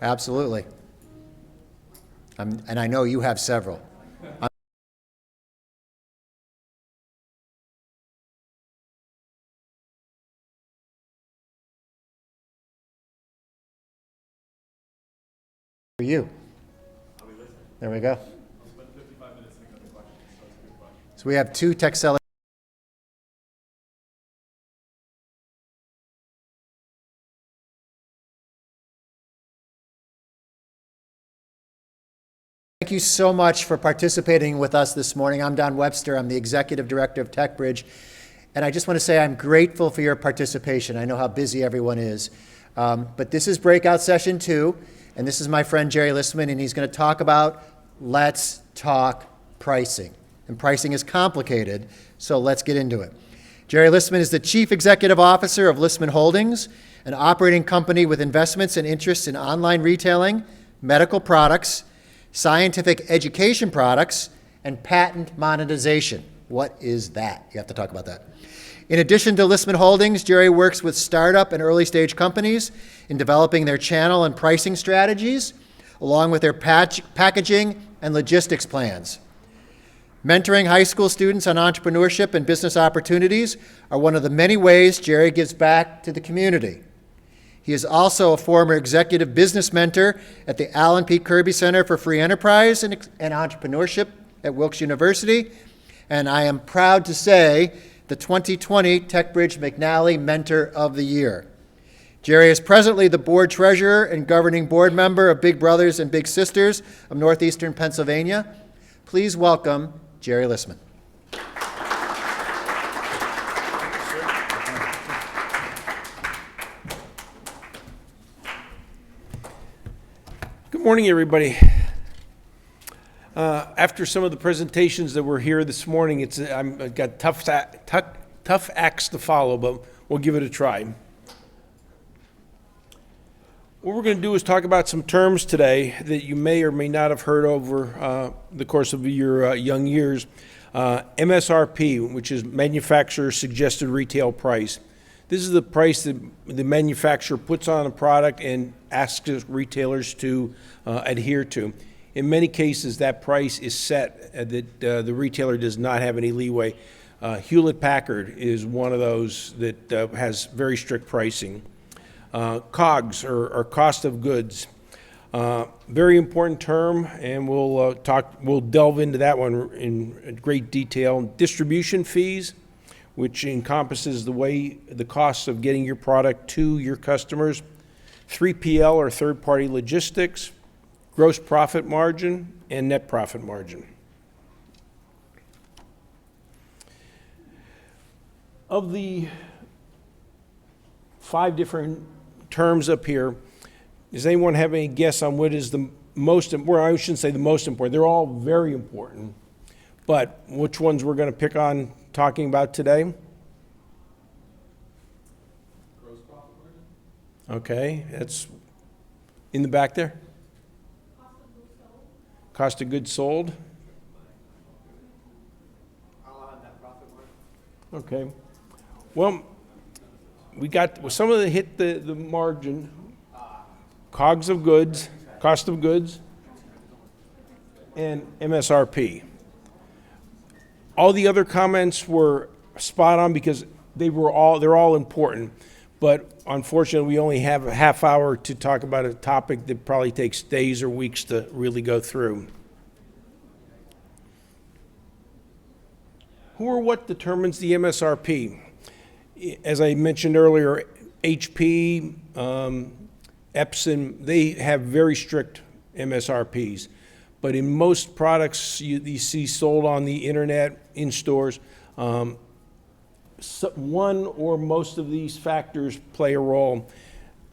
Absolutely. And I know you have several. For you. There we go. So we have two tech sellers. Thank you so much for participating with us this morning. I'm Don Webster. I'm the Executive Director of TechBridge. And I just want to say I'm grateful for your participation. I know how busy everyone is. But this is breakout session 2. And this is my friend Jerry Lisman. And he's going to talk about let's talk pricing. And pricing is complicated. So let's get into it. Jerry Lisman is the Chief Executive Officer of Lisman Holdings, an operating company with investments and interests in online retailing, medical products, scientific education products, and patent monetization. What is that? You have to talk about that. In addition to Lisman Holdings, Jerry works with startup and early stage companies in developing their channel and pricing strategies, along with their packaging and logistics plans. Mentoring high school students on entrepreneurship and business opportunities are one of the many ways Jerry gives back to the community. He is also a former executive business mentor at the Alan P. Kirby Center for Free Enterprise and Entrepreneurship at Wilkes University. And I am proud to say the 2020 TechBridge McNally Mentor of the Year. Jerry is presently the board treasurer and governing board member of Big Brothers and Big Sisters of Northeastern Pennsylvania. Please welcome Jerry Lisman. Good morning, everybody. After some of the presentations that were here this morning, I've got tough acts to follow, but we'll give it a try. What we're going to do is talk about some terms today that you may or may not have heard over the course of your young years. MSRP, which is Manufacturer Suggested Retail Price. This is the price that the manufacturer puts on a product and asks retailers to adhere to. In many cases, that price is set that the retailer does not have any leeway. Hewlett-Packard is one of those that has very strict pricing. COGS, or cost of goods. Very important term, and we'll delve into that one in great detail. Distribution fees, which encompasses the costs of getting your product to your customers. 3PL, or third-party logistics. Gross profit margin and net profit margin. Of the 5 different terms up here, does anyone have any guess on what is the most important? Well, I shouldn't say the most important. They're all very important. But which ones we're going to pick on talking about today? Gross profit margin. Okay, that's in the back there. Cost of goods sold. I'll add net profit margin. Okay. Well, we got some of the hit the margin. COGS of goods, cost of goods, and MSRP. All the other comments were spot on because they're all important. But unfortunately, we only have a half hour to talk about a topic that probably takes days or weeks to really go through. Who or what determines the MSRP? As I mentioned earlier, HP, Epson, they have very strict MSRPs. But in most products you see sold on the internet, in stores, one or most of these factors play a role.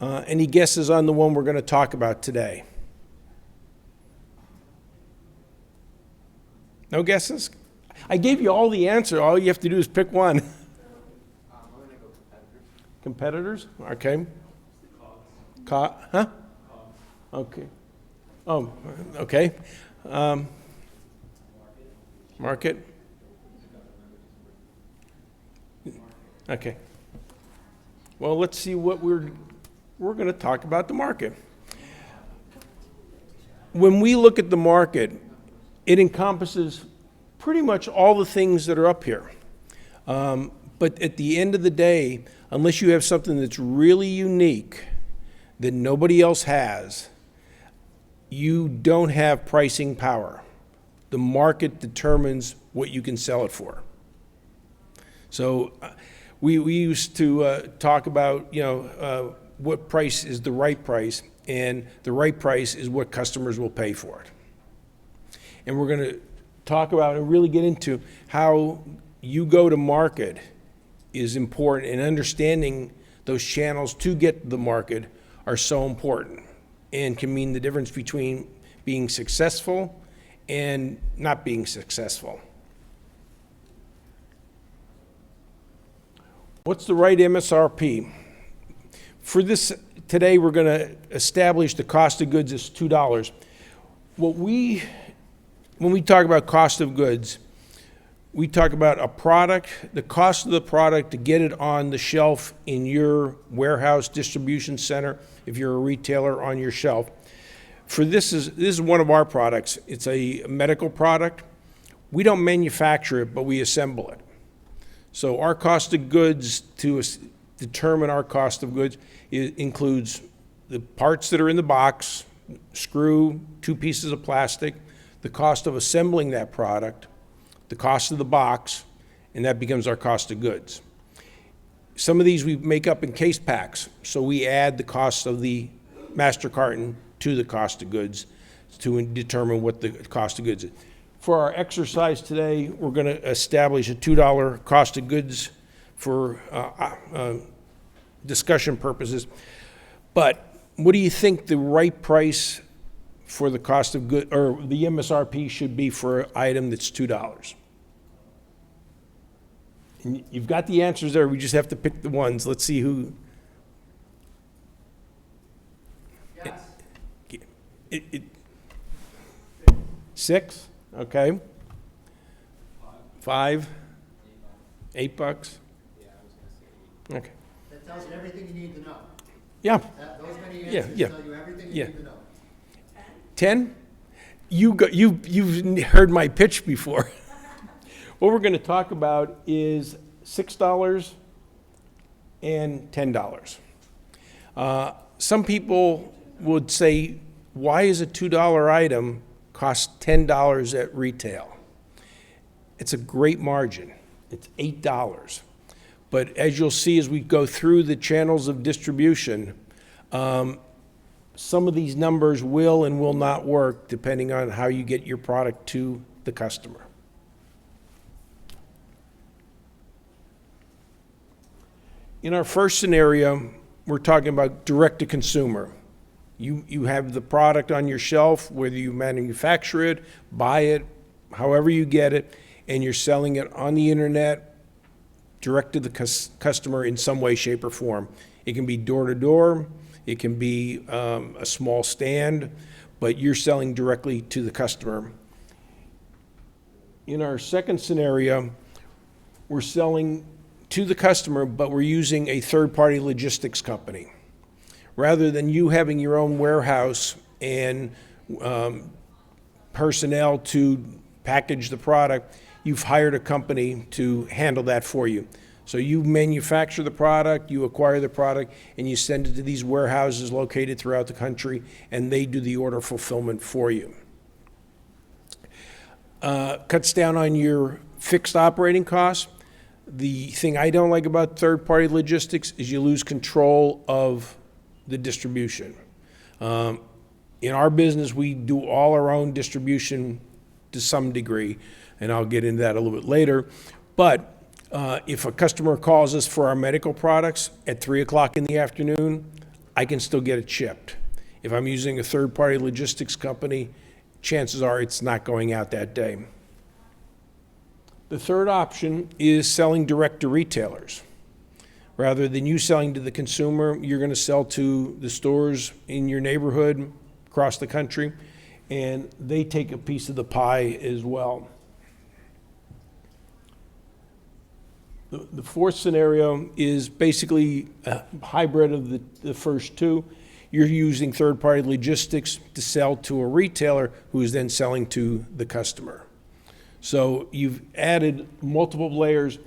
Any guesses on the one we're going to talk about today? No guesses? I gave you all the answer. All you have to do is pick one. I'm going to go competitors. Competitors? Okay. Huh? Okay. Oh, okay. Market. Okay. Well, let's see what we're going to talk about the market. when we look at the market, it encompasses pretty much all the things that are up here. But at the end of the day, unless you have something that's really unique that nobody else has, you don't have pricing power. The market determines what you can sell it for. So we used to talk about, what price is the right price, and the right price is what customers will pay for it. And we're going to talk about and really get into how you go to market is important, and understanding those channels to get to the market are so important and can mean the difference between being successful and not being successful. What's the right MSRP? For this, today we're going to establish the cost of goods as $2. When we talk about cost of goods, we talk about a product, the cost of the product to get it on the shelf in your warehouse distribution center, if you're a retailer on your shelf. This is one of our products. It's a medical product. We don't manufacture it, but we assemble it. So our cost of goods, to determine our cost of goods, includes the parts that are in the box, screw, 2 pieces of plastic, the cost of assembling that product, the cost of the box, and that becomes our cost of goods. Some of these we make up in case packs, so we add the cost of the master carton to the cost of goods to determine what the cost of goods is. For our exercise today, we're going to establish a $2 cost of goods for discussion purposes. But what do you think the right price for the cost of good, or the MSRP, should be for an item that's $2? And you've got the answers there. We just have to pick the ones. Let's see who. Yes. Six? Okay. $5? $8? Yeah, I was gonna say 8. Okay. That tells you everything you need to know. Yeah. Those many Yeah, answers yeah. tell you everything you Yeah. need to know. 10? You've heard my pitch before. What we're going to talk about is $6 and $10. Some people would say, why is a $2 item cost $10 at retail? It's a great margin. It's $8. But as you'll see as we go through the channels of distribution, some of these numbers will and will not work depending on how you get your product to the customer. In our first scenario, we're talking about direct to consumer. You have the product on your shelf, whether you manufacture it, buy it, however you get it, and you're selling it on the internet, direct to the customer in some way, shape, or form. It can be door to door, it can be a small stand, but you're selling directly to the customer. In our second scenario, we're selling to the customer, but we're using a third-party logistics company. Rather than you having your own warehouse and personnel to package the product, you've hired a company to handle that for you. So you manufacture the product, you acquire the product, and you send it to these warehouses located throughout the country, and they do the order fulfillment for you. Cuts down on your fixed operating costs. The thing I don't like about third-party logistics is you lose control of the distribution. In our business, we do all our own distribution to some degree, and I'll get into that a little bit later. But if a customer calls us for our medical products at 3 o'clock in the afternoon, I can still get it shipped. If I'm using a third-party logistics company, chances are it's not going out that day. The third option is selling direct to retailers. Rather than you selling to the consumer, you're going to sell to the stores in your neighborhood across the country, and they take a piece of the pie as well. The fourth scenario is basically a hybrid of the first two. you're using third-party logistics to sell to a retailer who is then selling to the customer. So you've added multiple layers,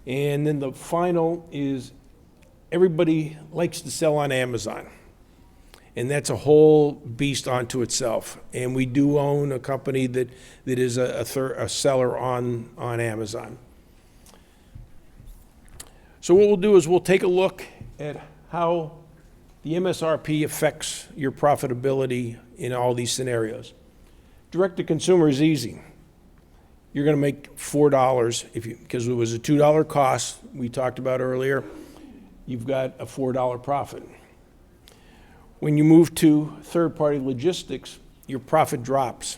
and then the final is everybody likes to sell on Amazon. And that's a whole beast unto itself. And we do own a company that is a seller on Amazon. So what we'll do is we'll take a look at how the MSRP affects your profitability in all these scenarios. Direct to consumer is easy. You're going to make $4 because it was a $2 cost we talked about earlier. You've got a $4 profit. When you move to third-party logistics, your profit drops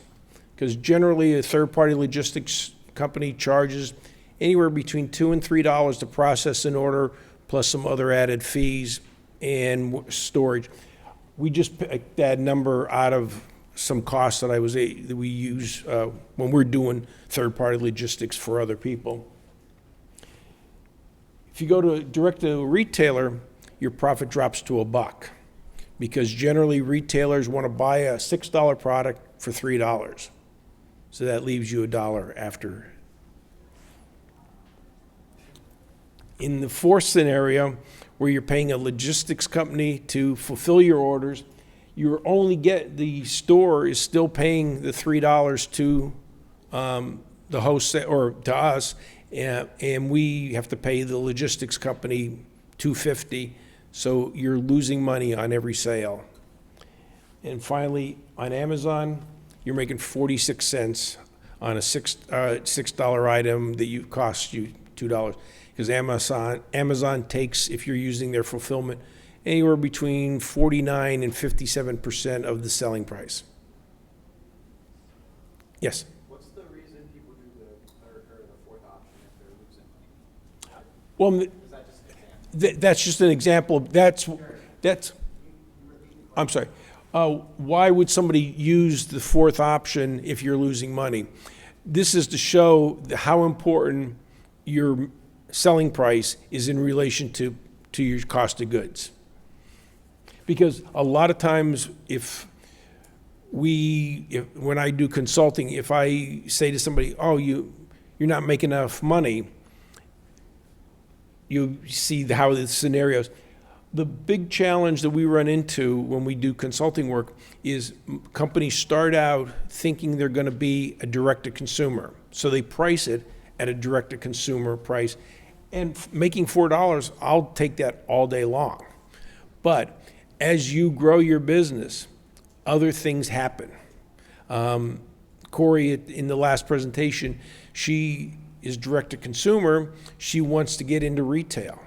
because generally a third-party logistics company charges anywhere between $2 and $3 to process an order, plus some other added fees and storage. We just picked that number out of some costs that we use when we're doing third-party logistics for other people. If you go to direct to a retailer, your profit drops to $1 because generally retailers want to buy a $6 product for $3. So that leaves you $1 after. In the fourth scenario, where you're paying a logistics company to fulfill your orders, the store is still paying the $3 to the host or to us, and we have to pay the logistics company $2.50. So you're losing money on every sale. And finally, on Amazon, you're making 46 cents on a $6 item that costs you $2. Because Amazon takes, if you're using their fulfillment, anywhere between 49 and 57% of the selling price. Yes? What's the reason people do the third or the fourth option if they're losing money? Well, Is that just an example? that's just an example. That's. I'm sorry. Why would somebody use the fourth option if you're losing money? This is to show how important your selling price is in relation to your cost of goods. Because a lot of times when I do consulting, if I say to somebody, oh, you're not making enough money, you see how the scenarios. The big challenge that we run into when we do consulting work is companies start out thinking they're going to be a direct-to-consumer. So they price it at a direct-to-consumer price. And making $4, I'll take that all day long. But as you grow your business, other things happen. Corey, in the last presentation, she is direct-to-consumer. She wants to get into retail.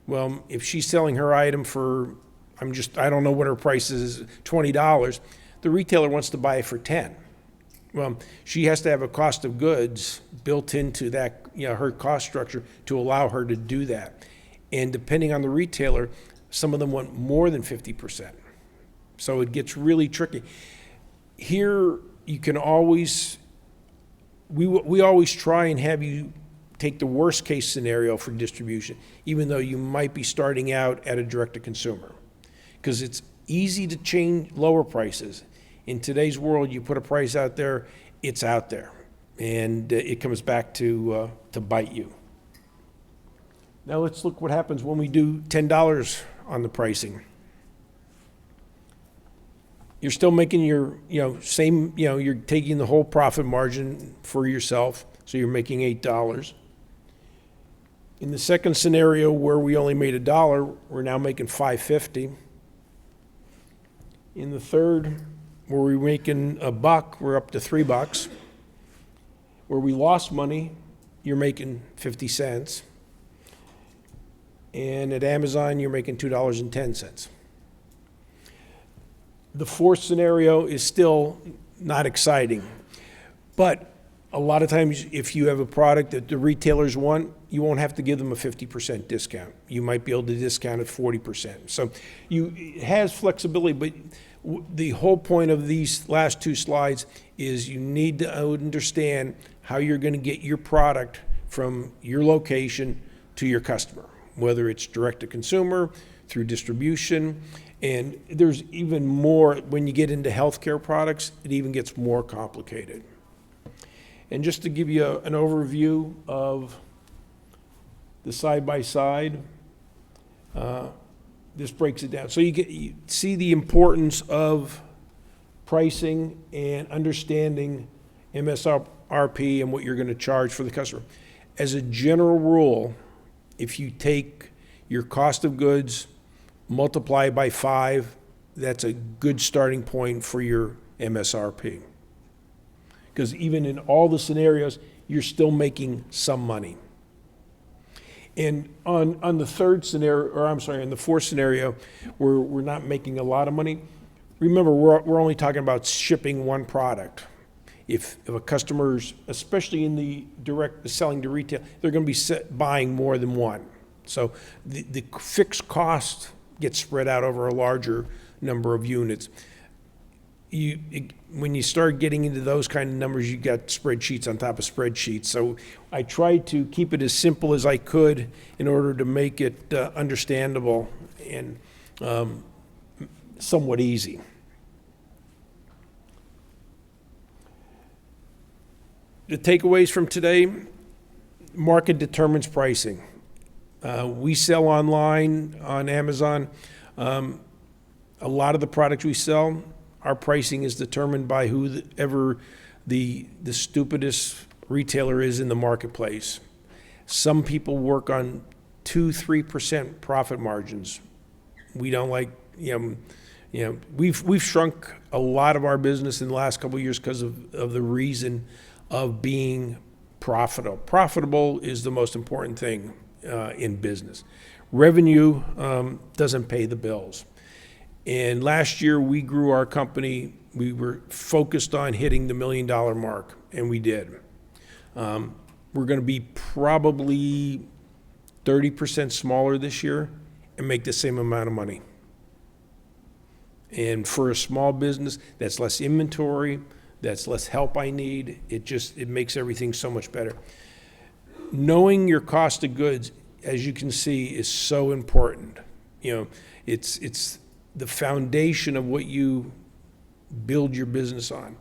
Well, if she's selling her item for, I don't know what her price is, $20, the retailer wants to buy it for $10. Well, she has to have a cost of goods built into that, her cost structure to allow her to do that. And depending on the retailer, some of them want more than 50%. So it gets really tricky. Here, you can always, we always try and have you take the worst case scenario for distribution, even though you might be starting out at a direct-to-consumer. Because it's easy to lower prices. In today's world, you put a price out there, it's out there. And it comes back to bite you. Now let's look what happens when we do $10 on the pricing. You're still making your, same, you're taking the whole profit margin for yourself, so you're making $8. In the second scenario where we only made $1, we're now making $5.50. In the third, where we're making $1, we're up to $3. Where we lost money, you're making 50 cents. And at Amazon, you're making $2.10. The fourth scenario is still not exciting. But a lot of times, if you have a product that the retailers want, you won't have to give them a 50% discount. You might be able to discount at 40%. So it has flexibility, but the whole point of these last two slides is you need to understand how you're going to get your product from your location to your customer, whether it's direct to consumer, through distribution, and there's even more, when you get into healthcare products, it even gets more complicated. And just to give you an overview of the side-by-side, this breaks it down. So you see the importance of pricing and understanding MSRP and what you're going to charge for the customer. As a general rule, if you take your cost of goods, multiply by 5, that's a good starting point for your MSRP. Because even in all the scenarios, you're still making some money. And on the third scenario, or I'm sorry, on the fourth scenario, where we're not making a lot of money, remember, we're only talking about shipping one product. If a customer's, especially in the direct selling to retail, they're going to be buying more than one. So the fixed cost gets spread out over a larger number of units. When you start getting into those kind of numbers, you got spreadsheets on top of spreadsheets. So I tried to keep it as simple as I could in order to make it understandable and somewhat easy. The takeaways from today: market determines pricing. We sell online on Amazon. A lot of the products we sell, our pricing is determined by whoever the stupidest retailer is in the marketplace. Some people work on 2-3% profit margins. We don't like, we've shrunk a lot of our business in the last couple of years because of the reason of being profitable. Profitable is the most important thing in business. Revenue doesn't pay the bills. And last year we grew our company. We were focused on hitting the $1 million mark, and we did. We're going to be probably 30% smaller this year and make the same amount of money. And for a small business, that's less inventory, that's less help I need. It makes everything so much better. Knowing your cost of goods, as you can see, is so important. It's the foundation of what you build your business on.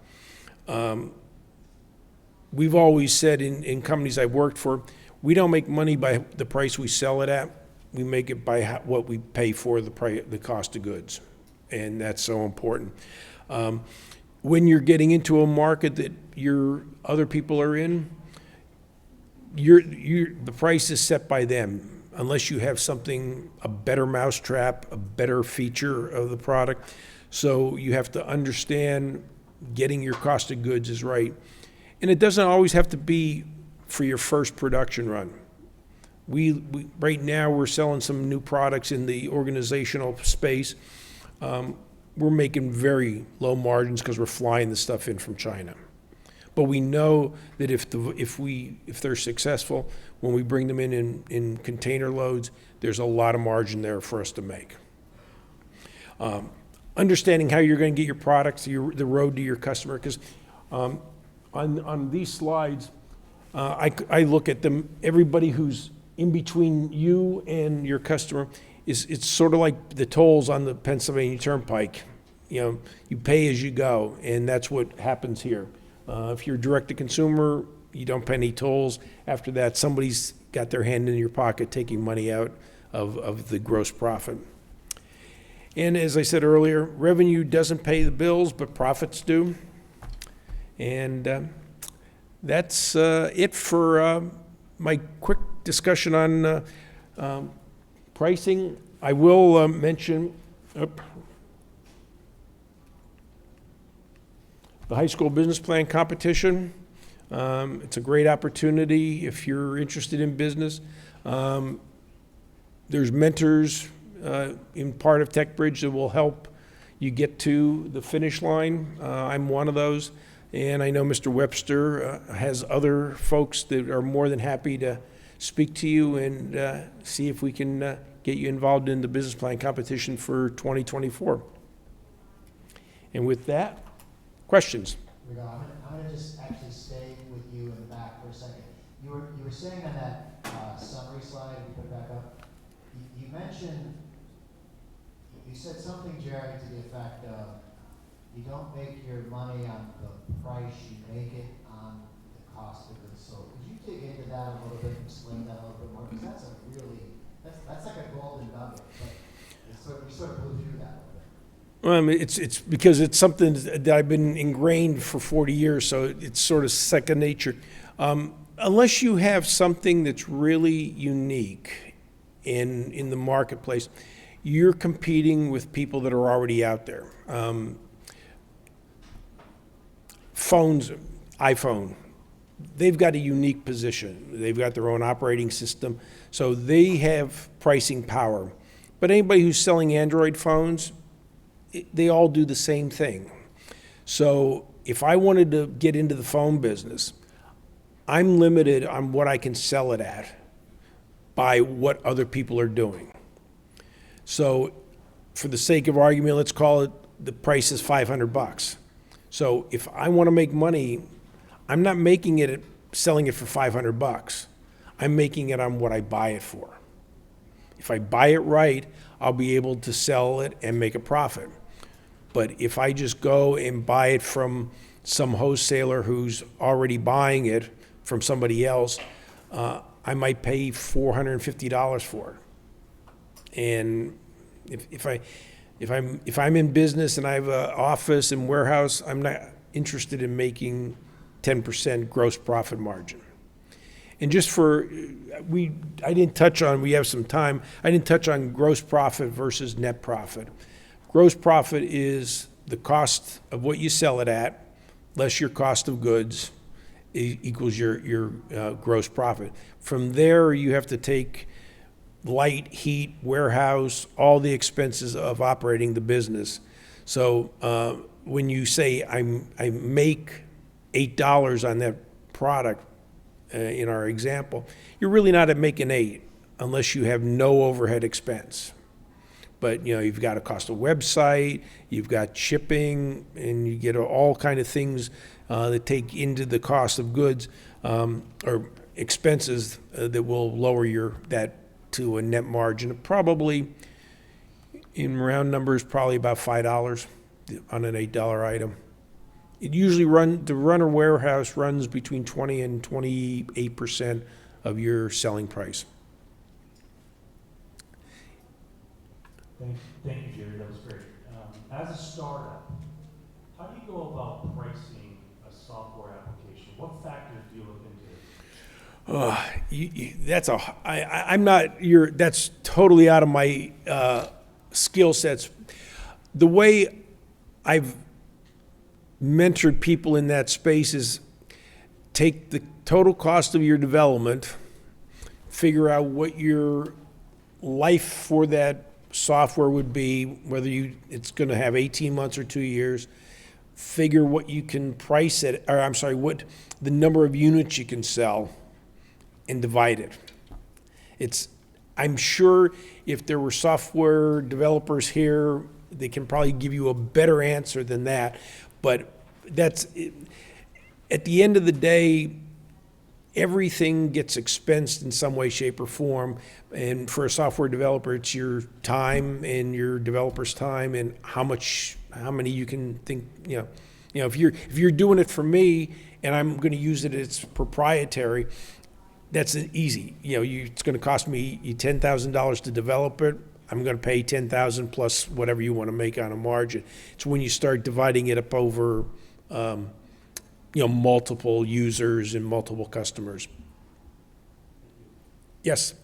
We've always said in companies I've worked for, we don't make money by the price we sell it at. We make it by what we pay for the cost of goods, and that's so important. When you're getting into a market that other people are in, the price is set by them, unless you have a better mousetrap, a better feature of the product. So you have to understand getting your cost of goods is right. And it doesn't always have to be for your first production run. We right now we're selling some new products in the organizational space. We're making very low margins because we're flying the stuff in from China. But we know that if they're successful, when we bring them in container loads, there's a lot of margin there for us to make. Understanding how you're going to get your products, the road to your customer, because on these slides, I look at them. Everybody who's in between you and your customer it's sort of like the tolls on the Pennsylvania Turnpike. You pay as you go, and that's what happens here. If you're direct to consumer, you don't pay any tolls. After that, somebody's got their hand in your pocket taking money out of the gross profit. And as I said earlier, revenue doesn't pay the bills, but profits do. And that's it for my quick discussion on pricing. I will mention the high school business plan competition. It's a great opportunity if you're interested in business. There's mentors in part of TechBridge that will help you get to the finish line. I'm one of those, and I know Mr. Webster has other folks that are more than happy to speak to you and see if we can get you involved in the business plan competition for 2024. And with that, questions? I'm going to just actually stay with you in the back for a second. You were saying on that summary slide, if you put it back up, You mentioned, you said something, Jerry, to the effect of you don't make your money on the price, you make it on the cost of goods sold. Could you dig into that a little bit and explain that a little bit more? Because that's a really, that's like a golden nugget, but you sort of blew through that a little bit. Well, I mean, it's because it's something that I've been ingrained for 40 years, so it's sort of second nature. Unless you have something that's really unique in the marketplace, you're competing with people that are already out there. Phones, iPhone, they've got a unique position. They've got their own operating system, so they have pricing power. But anybody who's selling Android phones, they all do the same thing. So if I wanted to get into the phone business, I'm limited on what I can sell it at by what other people are doing. So for the sake of argument, let's call it the price is $500. So if I want to make money, I'm not making it selling it for $500. I'm making it on what I buy it for. If I buy it right, I'll be able to sell it and make a profit. But if I just go and buy it from some wholesaler who's already buying it from somebody else, I might pay $450 for it. And if I'm in business and I have an office and warehouse, I'm not interested in making 10% gross profit margin. And just for, I didn't touch on, we have some time, I didn't touch on gross profit versus net profit. Gross profit is the cost of what you sell it at, less your cost of goods, equals your gross profit. From there, you have to take light, heat, warehouse, all the expenses of operating the business. So when you say I make $8 on that product, in our example, you're really not making 8 unless you have no overhead expense. But you've got a cost of website, you've got shipping, and you get all kind of things that take into the cost of goods or expenses that will lower that to a net margin of probably, in round numbers, probably about $5 on an $8 item. It usually the runner warehouse runs between 20 and 28% of your selling price. Thank you, Jerry. That was great. As a startup, how do you go about pricing a software application? What factors do you look into? That's totally out of my Skill sets. The way I've mentored people in that space is take the total cost of your development, figure out what your life for that software would be, whether it's going to have 18 months or 2 years, figure what you can price it, or I'm sorry, what the number of units you can sell, and divide it. I'm sure if there were software developers here, they can probably give you a better answer than that. But at the end of the day, everything gets expensed in some way, shape, or form. And for a software developer, it's your time and your developer's time and how many you can think. If you're doing it for me and I'm going to use it as proprietary, that's easy. It's going to cost me $10,000 to develop it. I'm going to pay $10,000 plus whatever you want to make on a margin. It's when you start dividing it up over, multiple users and multiple customers. Yes.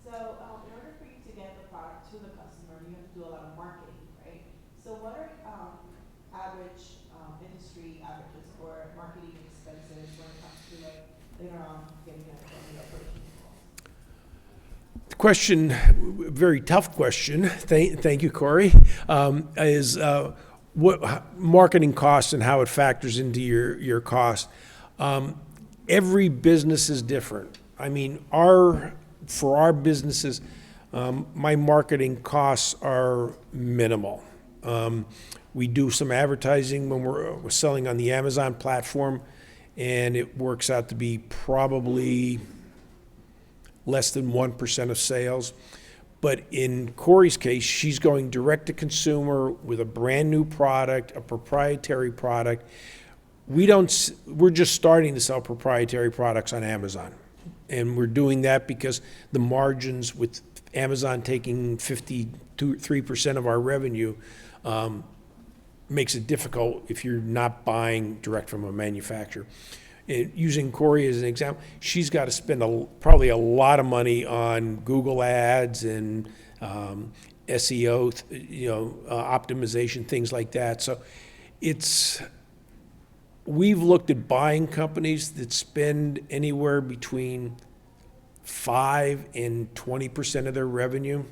So, in order for you to get the product to the customer, you have to do a lot of marketing, right? So, what are average industry averages for marketing expenses when it comes to later on getting it from the operations cost? Question, very tough question. Thank you, Corey. Is what marketing costs and how it factors into your cost. Every business is different. I mean, for our businesses, my marketing costs are minimal. We do some advertising when we're selling on the Amazon platform, and it works out to be probably less than 1% of sales. But in Corey's case, she's going direct to consumer with a brand new product, a proprietary product. We're just starting to sell proprietary products on Amazon. And we're doing that because the margins with Amazon taking 53% of our revenue makes it difficult if you're not buying direct from a manufacturer. Using Corey as an example, she's got to spend probably a lot of money on Google ads and SEO, optimization, things like that. So we've looked at buying companies that spend anywhere between 5 and 20% of their revenue.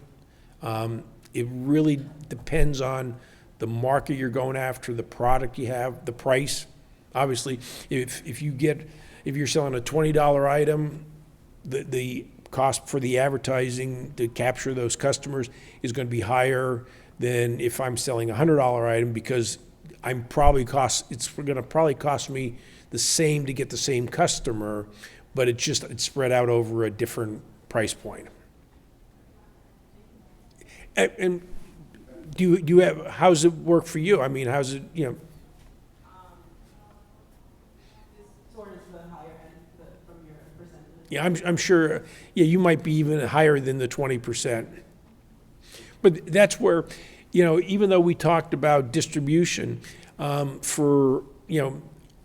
It really depends on the market you're going after, the product you have, the price. Obviously, if you're selling a $20 item, the cost for the advertising to capture those customers is going to be higher than if I'm selling a $100 item, because it's going to probably cost me the same to get the same customer, but it's spread out over a different price point. And do you have, how's it work for you? I mean, how's it, This sort of the higher end from your percentage. Yeah, I'm sure, yeah, you might be even higher than the 20%. But that's where, even though we talked about distribution, I'm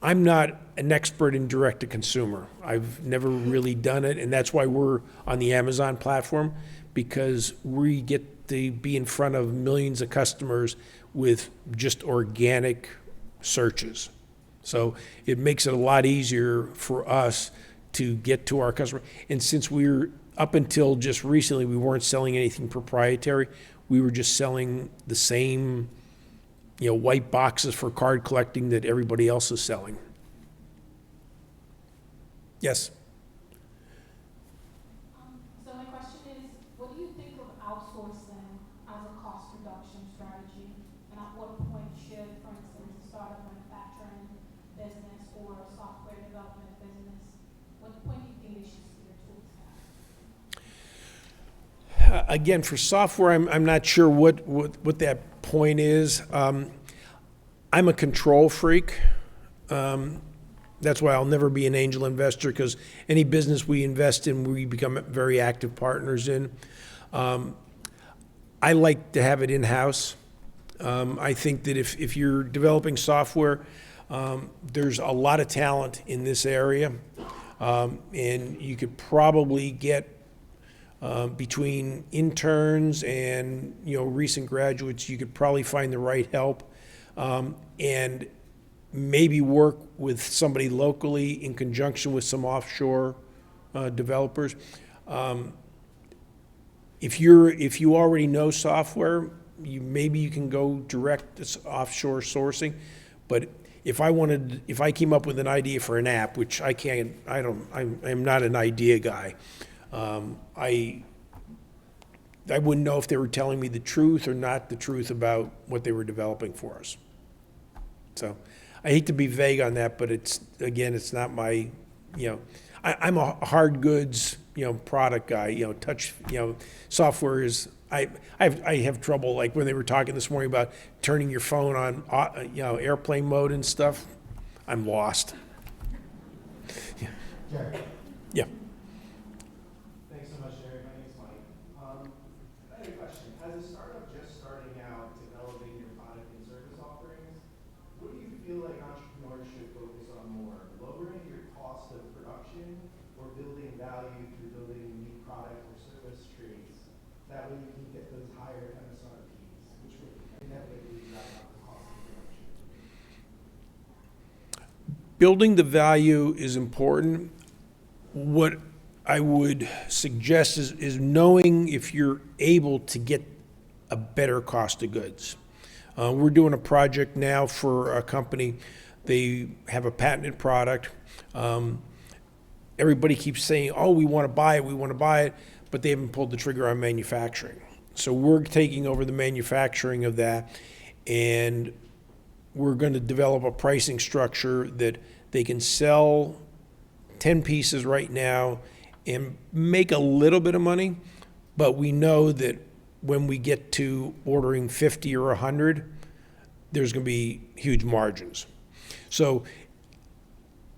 not an expert in direct-to-consumer. I've never really done it, and that's why we're on the Amazon platform, because we get to be in front of millions of customers with just organic searches. So it makes it a lot easier for us to get to our customer. And since up until just recently, we weren't selling anything proprietary, we were just selling the same, white boxes for card collecting that everybody else is selling. Yes? So my question is, what do you think of outsourcing as a cost reduction strategy? And at what point should, for instance, a startup manufacturing business or a software development business, what point do you think they should see their tools at? Again, for software, I'm not sure what that point is. I'm a control freak. That's why I'll never be an angel investor, because any business we invest in, we become very active partners in. I like to have it in-house. I think that if you're developing software, there's a lot of talent in this area, and you could probably get between interns and recent graduates, you could probably find the right help, and maybe work with somebody locally in conjunction with some offshore developers. If you already know software, maybe you can go direct offshore sourcing. But if I came up with an idea for an app, which I'm not an idea guy. I wouldn't know if they were telling me the truth or not the truth about what they were developing for us. So I hate to be vague on that, but it's not my, I'm a hard goods, product guy, software is, I have trouble, like when they were talking this morning about turning your phone on, airplane mode and stuff, I'm lost. Jerry. Yeah. Thanks so much, Jerry. My name's Mike. I had a question. As a startup just starting out developing your product and service offerings, what do you feel like entrepreneurs should focus on more? Lowering your cost of production or building value through building unique product or service traits? That way you can get those higher MSRPs, which would inevitably drive up the cost of production. Building the value is important. What I would suggest is knowing if you're able to get a better cost of goods. We're doing a project now for a company. They have a patented product. Everybody keeps saying, oh, we want to buy it, but they haven't pulled the trigger on manufacturing. So we're taking over the manufacturing of that, and we're going to develop a pricing structure that they can sell 10 pieces right now and make a little bit of money, but we know that when we get to ordering 50 or 100, there's going to be huge margins. So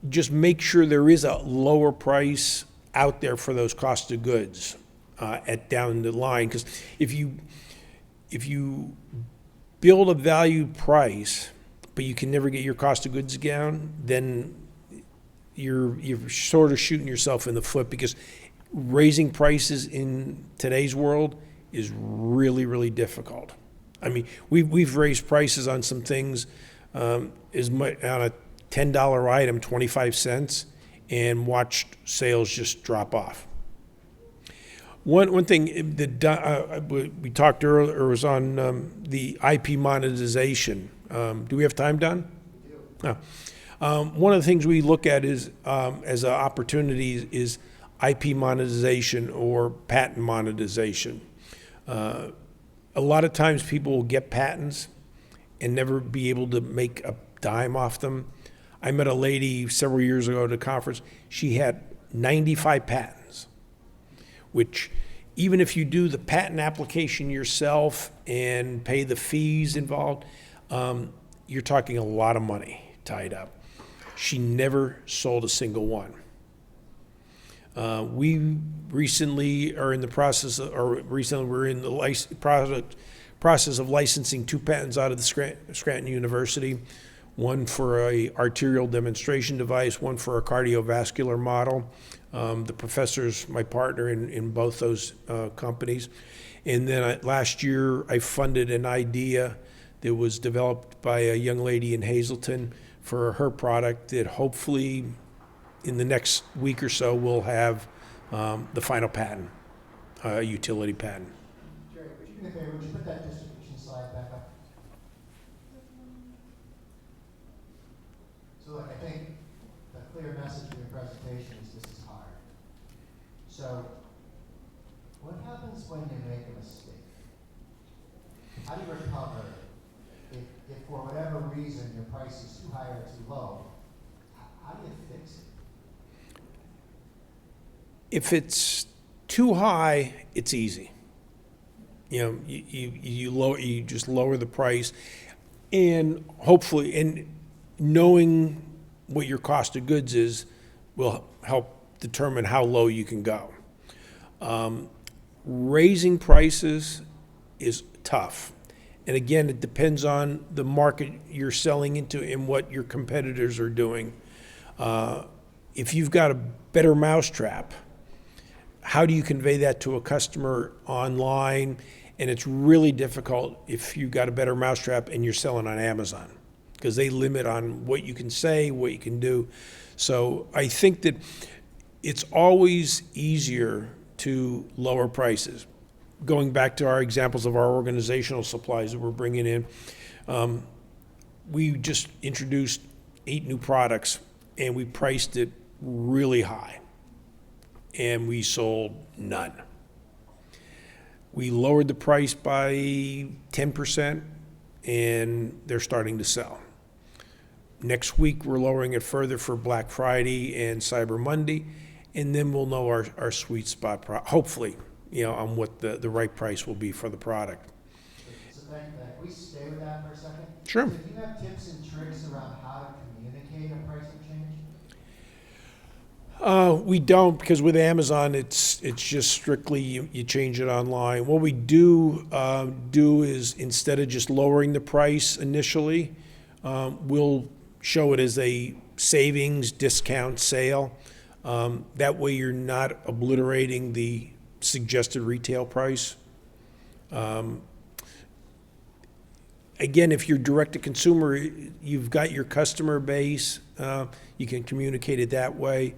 just make sure there is a lower price out there for those cost of goods at down the line, because if you build a value price, but you can never get your cost of goods down, then you're sort of shooting yourself in the foot, because raising prices in today's world is really, really difficult. I mean, we've raised prices on some things as much on a $10 item, 25 cents, and watched sales just drop off. One thing that we talked earlier was on the IP monetization. Do we have time, Don? We do. No. One of the things we look at is as an opportunity is IP monetization or patent monetization. A lot of times people will get patents and never be able to make a dime off them. I met a lady several years ago at a conference. She had 95 patents, which even if you do the patent application yourself and pay the fees involved, you're talking a lot of money tied up. She never sold a single one. We recently are in the process, we're in the process of licensing 2 patents out of the Scranton University, one for a arterial demonstration device, one for a cardiovascular model. The professor's my partner in both those companies. And then last year, I funded an idea that was developed by a young lady in Hazleton for her product that hopefully in the next week or so we'll have the final patent, utility patent. Jerry, would you do me a favor? Would you put that distribution slide back up? So look, I think the clear message from your presentation is this is hard. So what happens when you make a mistake? How do you recover if for whatever reason your price is too high or too low? How do you fix it? If it's too high, it's easy. You know, you just lower the price, and hopefully, and knowing what your cost of goods is will help determine how low you can go. Raising prices is tough. And again, it depends on the market you're selling into and what your competitors are doing. If you've got a better mousetrap, how do you convey that to a customer online? And it's really difficult if you've got a better mousetrap and you're selling on Amazon, because they limit on what you can say, what you can do. So I think that it's always easier to lower prices. Going back to our examples of our organizational supplies that we're bringing in, we just introduced 8 new products and we priced it really high, and we sold none. We lowered the price by 10%, and they're starting to sell. Next week, we're lowering it further for Black Friday and Cyber Monday, and then we'll know our sweet spot, hopefully, you know, on what the right price will be for the product. So thank you for that. Can we stay with that for a second? Sure. So do you have tips and tricks around how to communicate a pricing change? We don't, because with Amazon, it's just strictly you change it online. What we do is, instead of just lowering the price initially, we'll show it as a savings discount sale. That way you're not obliterating the suggested retail price. Again, if you're direct to consumer, you've got your customer base, you can communicate it that way.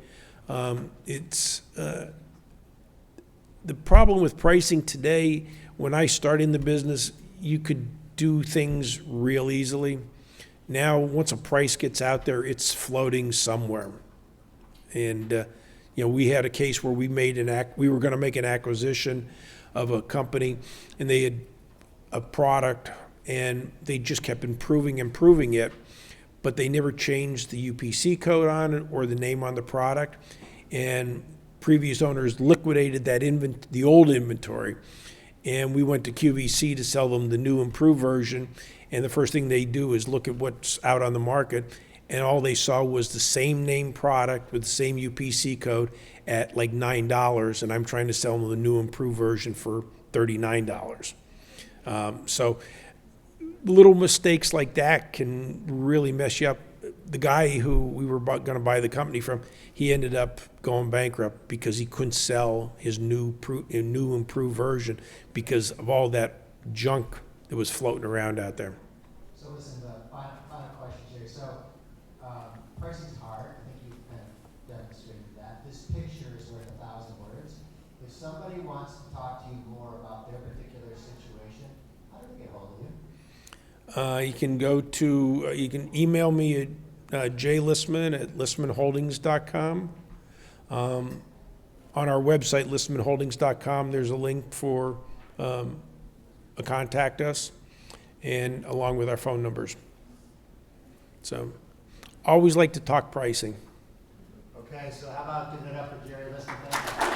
It's the problem with pricing today. When I started in the business, you could do things real easily. Now, once a price gets out there, it's floating somewhere. And you know, we had a case where we were going to make an acquisition of a company, and they had a product, and they just kept improving it, but they never changed the UPC code on it or the name on the product. And previous owners liquidated that the old inventory, and we went to QVC to sell them the new improved version. And the first thing they do is look at what's out on the market, and all they saw was the same name product with the same UPC code at like $9, and I'm trying to sell them the new improved version for $39. So little mistakes like that can really mess you up. The guy who we were going to buy the company from, he ended up going bankrupt because he couldn't sell his new improved version because of all that junk that was floating around out there. So listen, the final question, Jerry. So pricing's hard. I think you've kind of demonstrated that. This picture is worth 1,000 words. If somebody wants to talk to you more about their particular situation, how do they get hold of you? You can email me at jlisman@lismanholdings.com. On our website, lismanholdings.com, there's a link for a contact us, and along with our phone numbers. So, always like to talk pricing. Okay, so how about giving it up for Jerry Lisman? Thank you.